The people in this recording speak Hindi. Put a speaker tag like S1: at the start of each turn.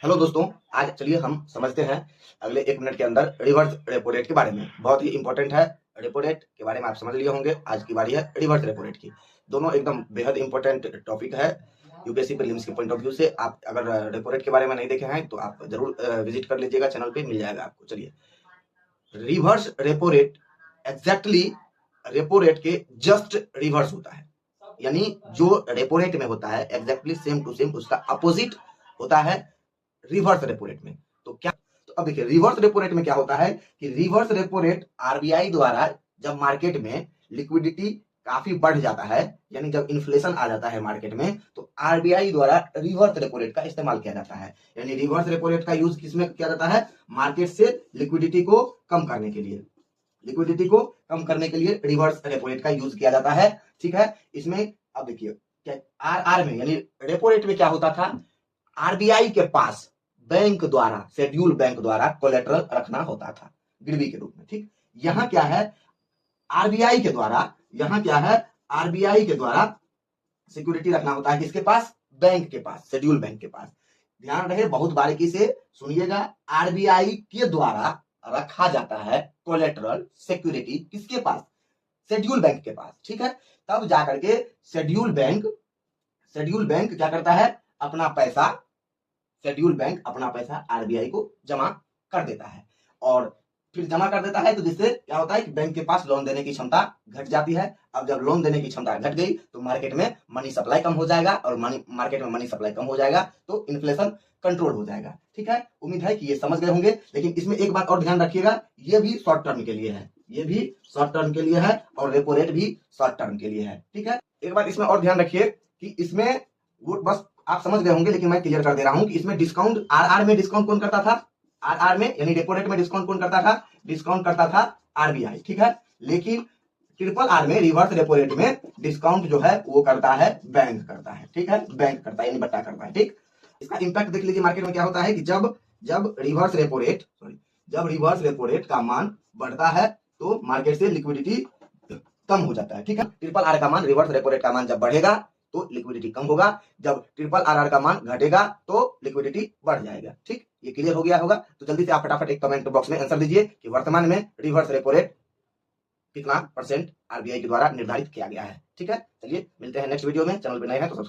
S1: हेलो दोस्तों। आज चलिए हम समझते हैं अगले 1 मिनट के अंदर रिवर्स रेपो रेट के बारे में। बहुत ही इंपॉर्टेंट है। रेपो रेट के बारे में आप समझ लिए होंगे। आज की बारी है रिवर्स रेपो रेट की। दोनों एकदम बेहद इंपॉर्टेंट टॉपिक है। यूपीएससी प्रीलिम्स के पॉइंट ऑफ व्यू से आप अगर रेपो रेट के बारे में नहीं देखे हैं तो आप जरूर विजिट कर लीजिएगा, चैनल पे मिल जाएगा आपको। चलिए, reverse repo rate exactly repo rate के जस्ट रिवर्स होता है। यानी जो रेपो रेट में होता है एग्जैक्टली सेम टू सेम उसका अपोजिट होता है रिवर्स रेपो रेट में। तो क्या, तो अब देखिए रिवर्स रेपो रेट में क्या होता है कि रिवर्स रेपो रेट आरबीआई द्वारा जब मार्केट में लिक्विडिटी काफी बढ़ जाता है, यानी जब इन्फ्लेशन आ जाता है मार्केट में, तो आरबीआई द्वारा रिवर्स रेपो रेट का इस्तेमाल किया जाता है। यानी रिवर्स रेपो रेट का यूज किसमें किया जाता है? मार्केट से लिक्विडिटी को कम करने के लिए। लिक्विडिटी को कम करने के लिए रिवर्स रेपो रेट का यूज किया जाता है। ठीक है। इसमें अब देखिए क्या आर में यानी रेपो रेट में क्या होता था, आरबीआई के पास बैंक द्वारा, शेड्यूल बैंक द्वारा कोलेटरल रखना होता था गिरवी के रूप में। ठीक, यहां क्या है, आरबीआई के द्वारा, यहां क्या है, आरबीआई के द्वारा सिक्योरिटी रखना होता है किसके पास? बैंक के पास, शेड्यूल बैंक के पास। ध्यान रहे, बहुत बारीकी से सुनिएगा। आरबीआई के द्वारा रखा जाता है कोलेटरल सिक्योरिटी किसके पास? शेड्यूल बैंक के पास। ठीक है। तब जाकर के शेड्यूल बैंक क्या करता है? अपना पैसा, शेड्यूल बैंक अपना पैसा आरबीआई को जमा कर देता है। और फिर जमा कर देता है तो जिससे क्या होता है कि बैंक के पास लोन देने की क्षमता घट जाती है। अब जब लोन देने की क्षमता घट गई तो मार्केट में मनी सप्लाई कम हो जाएगा, और मार्केट में मनी सप्लाई कम हो जाएगा तो इन्फ्लेशन कंट्रोल हो जाएगा। ठीक है। उम्मीद है कि ये समझ गए होंगे। लेकिन इसमें एक बात और ध्यान रखिएगा, ये भी शॉर्ट टर्म के लिए है, ये भी शॉर्ट टर्म के लिए है, और रेपो रेट भी शॉर्ट टर्म के लिए है। ठीक है। एक बात इसमें और ध्यान रखिए कि इसमें वो बस आप समझ गए होंगे, लेकिन मैं क्लियर कर दे रहा हूं कि इसमें डिस्काउंट, आरआर में डिस्काउंट कौन करता था? आरआर में यानी रेपो रेट में डिस्काउंट कौन करता था? डिस्काउंट करता था आरबीआई। ठीक है। लेकिन ट्रिपल आर में, रिवर्स रेपो रेट में डिस्काउंट जो है वो करता है बैंक करता है। ठीक है, बैंक करता है यानी बट्टा करता है। ठीक, इसका इंपैक्ट देख लीजिए मार्केट में क्या होता है कि जब जब रिवर्स रेपो रेट जब रिवर्स रेपो रेट का मान बढ़ता है तो मार्केट से लिक्विडिटी कम हो जाता है। ठीक है। ट्रिपल आर का मान, रिवर्स रेपो रेट का मान जब बढ़ेगा तो लिक्विडिटी कम होगा, जब ट्रिपल आर का मान घटेगा तो लिक्विडिटी बढ़ जाएगा। ठीक, ये क्लियर हो गया होगा। तो जल्दी से आप फटाफट एक कमेंट बॉक्स में आंसर दीजिए कि वर्तमान में रिवर्स रेपो रेट कितना % आरबीआई के द्वारा निर्धारित किया गया है। ठीक है। चलिए मिलते हैं नेक्स्ट वीडियो में। चैनल पे नए हैं तो सब्सक्राइब